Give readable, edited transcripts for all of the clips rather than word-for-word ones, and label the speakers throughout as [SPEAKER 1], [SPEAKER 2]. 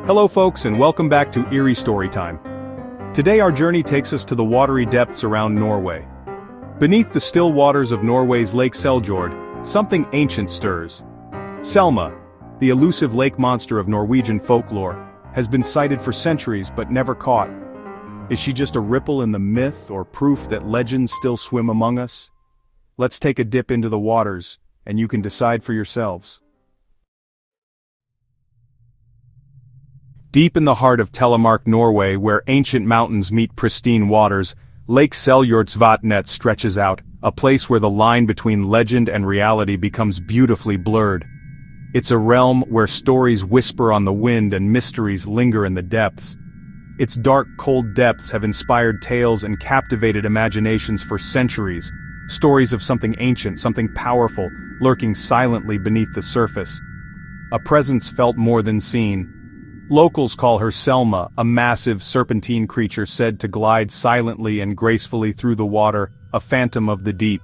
[SPEAKER 1] Hello folks and welcome back to Eerie Storytime. Today our journey takes us to the watery depths around Norway. Beneath the still waters of Norway's Lake Seljord, something ancient stirs. Selma, the elusive lake monster of Norwegian folklore, has been sighted for centuries but never caught. Is she just a ripple in the myth or proof that legends still swim among us? Let's take a dip into the waters, and you can decide for yourselves. Deep in the heart of Telemark, Norway, where ancient mountains meet pristine waters, Lake Seljordsvatnet stretches out, a place where the line between legend and reality becomes beautifully blurred. It's a realm where stories whisper on the wind and mysteries linger in the depths. Its dark, cold depths have inspired tales and captivated imaginations for centuries, stories of something ancient, something powerful, lurking silently beneath the surface. A presence felt more than seen. Locals call her Selma, a massive serpentine creature said to glide silently and gracefully through the water, a phantom of the deep.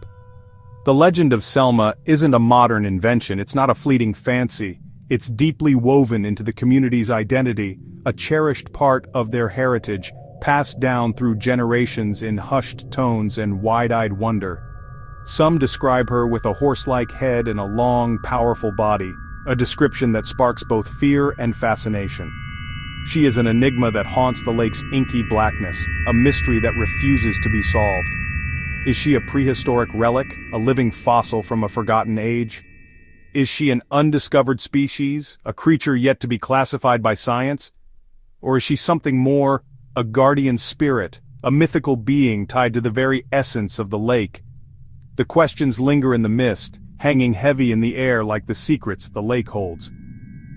[SPEAKER 1] The legend of Selma isn't a modern invention, it's not a fleeting fancy. It's deeply woven into the community's identity, a cherished part of their heritage, passed down through generations in hushed tones and wide-eyed wonder. Some describe her with a horse-like head and a long, powerful body, a description that sparks both fear and fascination. She is an enigma that haunts the lake's inky blackness, a mystery that refuses to be solved. Is she a prehistoric relic, a living fossil from a forgotten age? Is she an undiscovered species, a creature yet to be classified by science? Or is she something more, a guardian spirit, a mythical being tied to the very essence of the lake? The questions linger in the mist, hanging heavy in the air like the secrets the lake holds.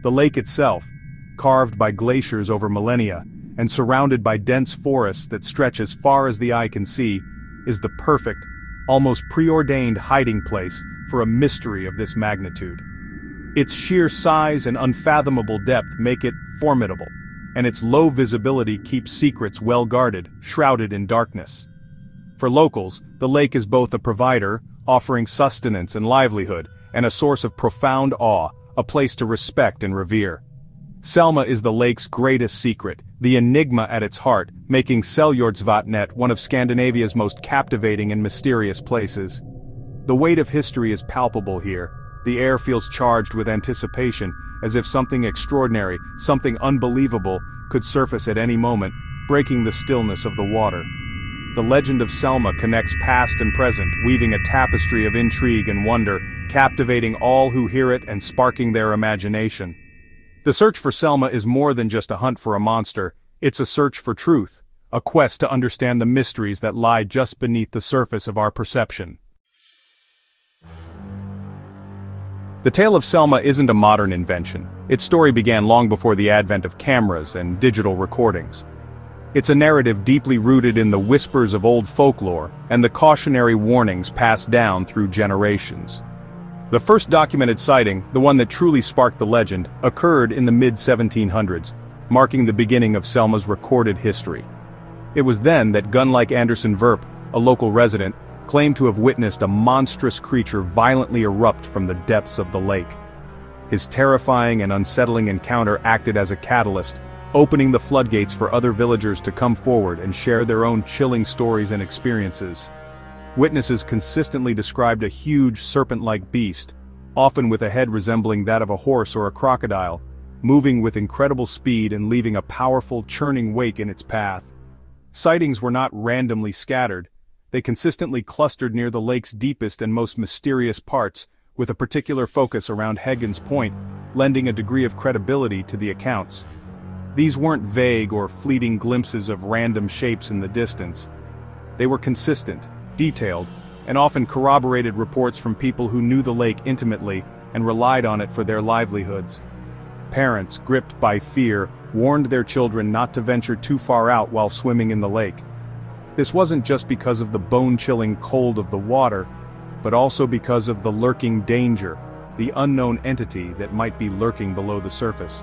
[SPEAKER 1] The lake itself, carved by glaciers over millennia, and surrounded by dense forests that stretch as far as the eye can see, is the perfect, almost preordained hiding place for a mystery of this magnitude. Its sheer size and unfathomable depth make it formidable, and its low visibility keeps secrets well guarded, shrouded in darkness. For locals, the lake is both a provider, offering sustenance and livelihood, and a source of profound awe, a place to respect and revere. Selma is the lake's greatest secret, the enigma at its heart, making Seljordsvatnet one of Scandinavia's most captivating and mysterious places. The weight of history is palpable here. The air feels charged with anticipation, as if something extraordinary, something unbelievable, could surface at any moment, breaking the stillness of the water. The legend of Selma connects past and present, weaving a tapestry of intrigue and wonder, captivating all who hear it and sparking their imagination. The search for Selma is more than just a hunt for a monster, it's a search for truth, a quest to understand the mysteries that lie just beneath the surface of our perception. The tale of Selma isn't a modern invention. Its story began long before the advent of cameras and digital recordings. It's a narrative deeply rooted in the whispers of old folklore and the cautionary warnings passed down through generations. The first documented sighting, the one that truly sparked the legend, occurred in the mid-1700s, marking the beginning of Selma's recorded history. It was then that Gunlike Anderson Verp, a local resident, claimed to have witnessed a monstrous creature violently erupt from the depths of the lake. His terrifying and unsettling encounter acted as a catalyst, opening the floodgates for other villagers to come forward and share their own chilling stories and experiences. Witnesses consistently described a huge serpent-like beast, often with a head resembling that of a horse or a crocodile, moving with incredible speed and leaving a powerful, churning wake in its path. Sightings were not randomly scattered. They consistently clustered near the lake's deepest and most mysterious parts, with a particular focus around Hagen's Point, lending a degree of credibility to the accounts. These weren't vague or fleeting glimpses of random shapes in the distance. They were consistent, detailed, and often corroborated reports from people who knew the lake intimately and relied on it for their livelihoods. Parents, gripped by fear, warned their children not to venture too far out while swimming in the lake. This wasn't just because of the bone-chilling cold of the water, but also because of the lurking danger, the unknown entity that might be lurking below the surface.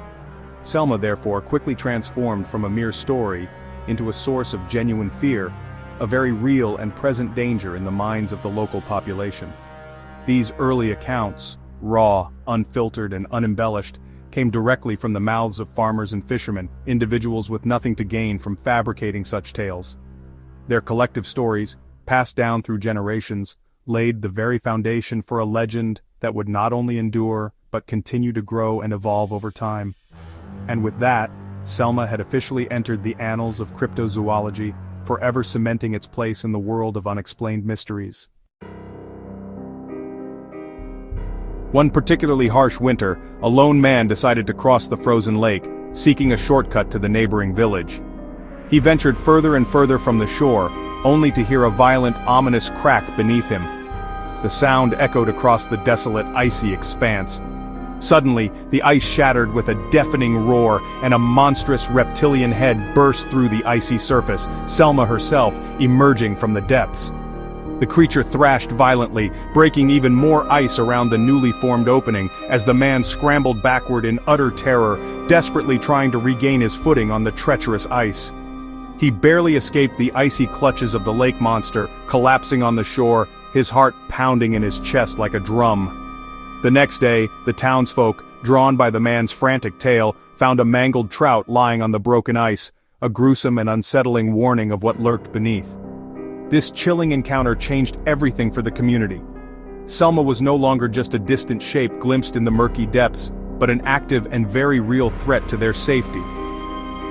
[SPEAKER 1] Selma therefore quickly transformed from a mere story into a source of genuine fear, a very real and present danger in the minds of the local population. These early accounts, raw, unfiltered and unembellished, came directly from the mouths of farmers and fishermen, individuals with nothing to gain from fabricating such tales. Their collective stories, passed down through generations, laid the very foundation for a legend that would not only endure, but continue to grow and evolve over time. And with that, Selma had officially entered the annals of cryptozoology, forever cementing its place in the world of unexplained mysteries. One particularly harsh winter, a lone man decided to cross the frozen lake, seeking a shortcut to the neighboring village. He ventured further and further from the shore, only to hear a violent, ominous crack beneath him. The sound echoed across the desolate, icy expanse. Suddenly, the ice shattered with a deafening roar, and a monstrous reptilian head burst through the icy surface, Selma herself emerging from the depths. The creature thrashed violently, breaking even more ice around the newly formed opening, as the man scrambled backward in utter terror, desperately trying to regain his footing on the treacherous ice. He barely escaped the icy clutches of the lake monster, collapsing on the shore, his heart pounding in his chest like a drum. The next day, the townsfolk, drawn by the man's frantic tale, found a mangled trout lying on the broken ice, a gruesome and unsettling warning of what lurked beneath. This chilling encounter changed everything for the community. Selma was no longer just a distant shape glimpsed in the murky depths, but an active and very real threat to their safety.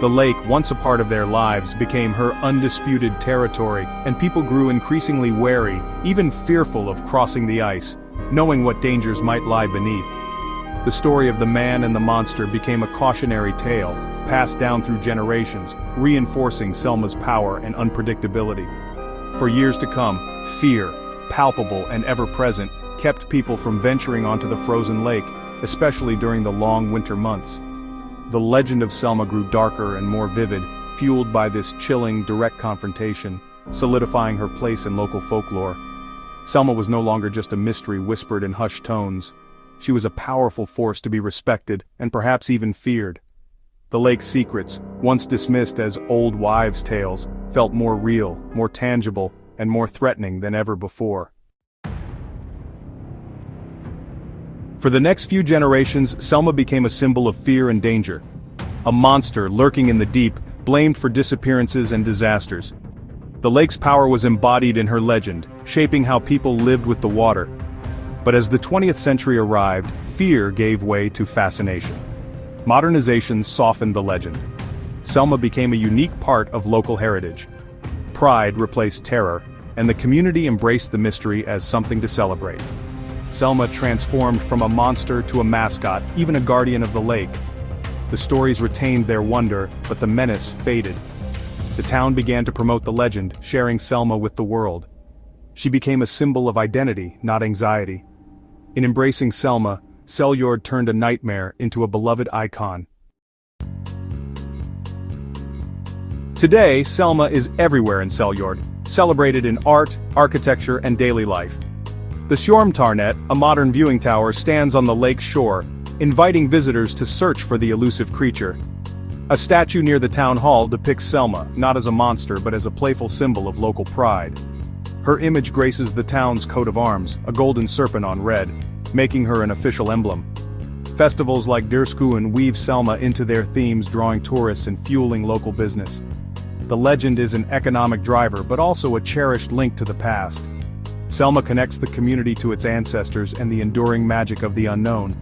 [SPEAKER 1] The lake, once a part of their lives, became her undisputed territory, and people grew increasingly wary, even fearful of crossing the ice, knowing what dangers might lie beneath. The story of the man and the monster became a cautionary tale, passed down through generations, reinforcing Selma's power and unpredictability. For years to come, fear, palpable and ever-present, kept people from venturing onto the frozen lake, especially during the long winter months. The legend of Selma grew darker and more vivid, fueled by this chilling, direct confrontation, solidifying her place in local folklore. Selma was no longer just a mystery whispered in hushed tones. She was a powerful force to be respected, and perhaps even feared. The lake's secrets, once dismissed as old wives' tales, felt more real, more tangible, and more threatening than ever before. For the next few generations, Selma became a symbol of fear and danger. A monster lurking in the deep, blamed for disappearances and disasters. The lake's power was embodied in her legend, shaping how people lived with the water. But as the 20th century arrived, fear gave way to fascination. Modernization softened the legend. Selma became a unique part of local heritage. Pride replaced terror, and the community embraced the mystery as something to celebrate. Selma transformed from a monster to a mascot, even a guardian of the lake. The stories retained their wonder, but the menace faded. The town began to promote the legend, sharing Selma with the world. She became a symbol of identity, not anxiety. In embracing Selma, Seljord turned a nightmare into a beloved icon. Today, Selma is everywhere in Seljord, celebrated in art, architecture, and daily life. The Stormtarnet, a modern viewing tower, stands on the lake's shore, inviting visitors to search for the elusive creature. A statue near the town hall depicts Selma, not as a monster but as a playful symbol of local pride. Her image graces the town's coat of arms, a golden serpent on red, making her an official emblem. Festivals like Dirskuen weave Selma into their themes, drawing tourists and fueling local business. The legend is an economic driver but also a cherished link to the past. Selma connects the community to its ancestors and the enduring magic of the unknown.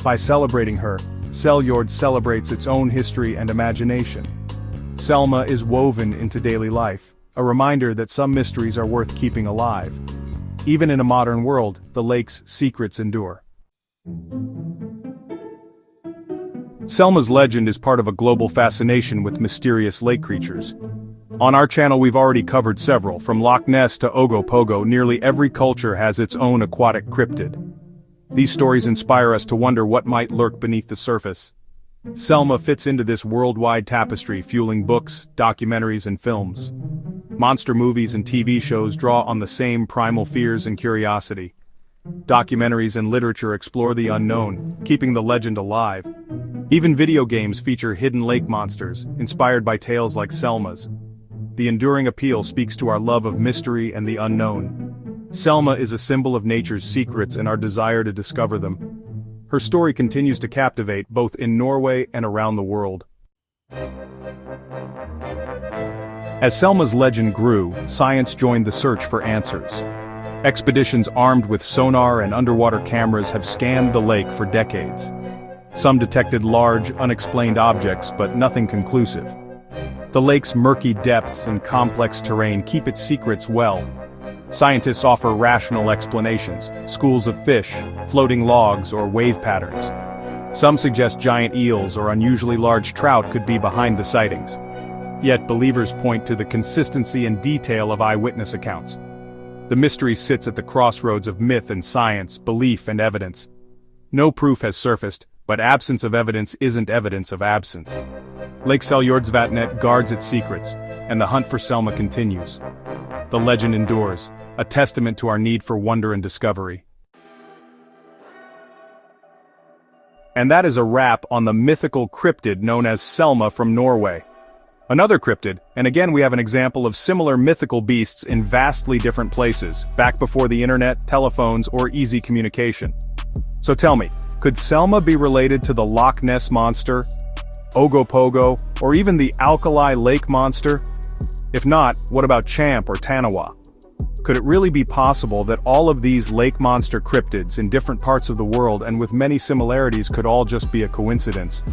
[SPEAKER 1] By celebrating her, Seljord celebrates its own history and imagination. Selma is woven into daily life, a reminder that some mysteries are worth keeping alive. Even in a modern world, the lake's secrets endure. Selma's legend is part of a global fascination with mysterious lake creatures. On our channel we've already covered several, from Loch Ness to Ogopogo. Nearly every culture has its own aquatic cryptid. These stories inspire us to wonder what might lurk beneath the surface. Selma fits into this worldwide tapestry, fueling books, documentaries, and films. Monster movies and TV shows draw on the same primal fears and curiosity. Documentaries and literature explore the unknown, keeping the legend alive. Even video games feature hidden lake monsters, inspired by tales like Selma's. The enduring appeal speaks to our love of mystery and the unknown. Selma is a symbol of nature's secrets and our desire to discover them. Her story continues to captivate both in Norway and around the world. As Selma's legend grew, science joined the search for answers. Expeditions armed with sonar and underwater cameras have scanned the lake for decades. Some detected large, unexplained objects, but nothing conclusive. The lake's murky depths and complex terrain keep its secrets well. Scientists offer rational explanations: schools of fish, floating logs, or wave patterns. Some suggest giant eels or unusually large trout could be behind the sightings. Yet believers point to the consistency and detail of eyewitness accounts. The mystery sits at the crossroads of myth and science, belief and evidence. No proof has surfaced, but absence of evidence isn't evidence of absence. Lake Seljordsvatnet guards its secrets, and the hunt for Selma continues. The legend endures, a testament to our need for wonder and discovery. And that is a wrap on the mythical cryptid known as Selma from Norway. Another cryptid, and again we have an example of similar mythical beasts in vastly different places, back before the internet, telephones, or easy communication. So tell me, could Selma be related to the Loch Ness Monster, Ogopogo, or even the Alkali Lake Monster? If not, what about Champ or Tanawa? Could it really be possible that all of these lake monster cryptids in different parts of the world and with many similarities could all just be a coincidence?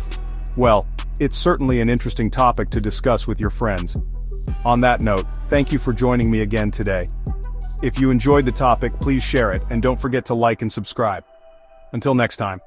[SPEAKER 1] Well, it's certainly an interesting topic to discuss with your friends. On that note, thank you for joining me again today. If you enjoyed the topic, please share it, and don't forget to like and subscribe. Until next time.